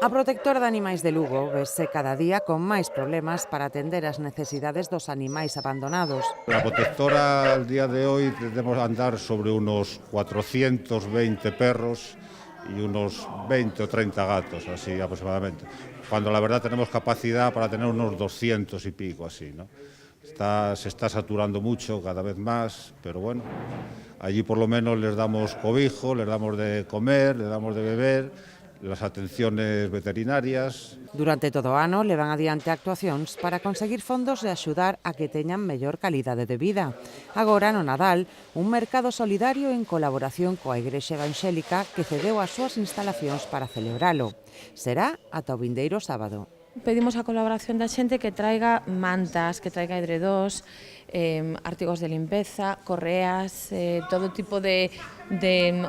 A protectora de animais de Lugo vese cada día con máis problemas para atender as necesidades dos animais abandonados. La protectora al día de hoy debemos andar sobre unos 420 perros y unos 20 o 30 gatos, así aproximadamente. Cuando la verdad tenemos capacidad para tener unos 200 y pico, así, ¿no? Se está saturando mucho, cada vez más, pero bueno, allí por lo menos les damos cobijo, les damos de comer, les damos de beber, las atenciones veterinarias. Durante todo o ano levan adiante actuacións para conseguir fondos e axudar a que teñan mellor calidade de vida. Agora, no Nadal, un mercado solidario en colaboración coa Igrexa Evangélica que cedeu as súas instalacións para celebralo. Será ata o vindeiro sábado. Pedimos a colaboración da xente que traiga mantas, que traiga edredós, artigos de limpeza, correas, todo tipo de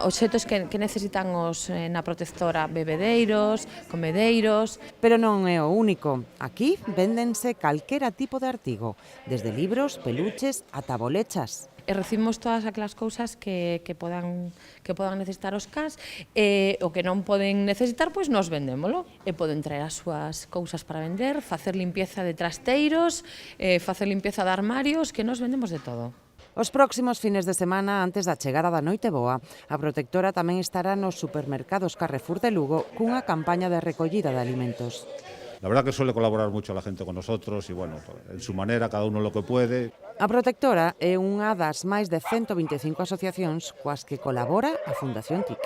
obxetos que necesitan os na protectora, bebedeiros, comedeiros. Pero non é o único. Aquí véndense calquera tipo de artigo, desde libros, peluches ata bolechas. E recibimos todas aquelas cousas que podan necesitar os cans, o que non poden necesitar, pois nos vendémolo. E poden traer as súas cousas para vender, facer limpieza de trasteiros, facer limpieza de armarios, que nos vendemos de todo. Os próximos fines de semana, antes da chegada da Noite Boa, a protectora tamén estará nos supermercados Carrefour de Lugo cunha campaña de recollida de alimentos. La verdad que suele colaborar mucho la gente con nosotros y bueno, en su manera, cada uno lo que puede. A protectora é unha das máis de 125 asociacións coas que colabora a Fundación TIC.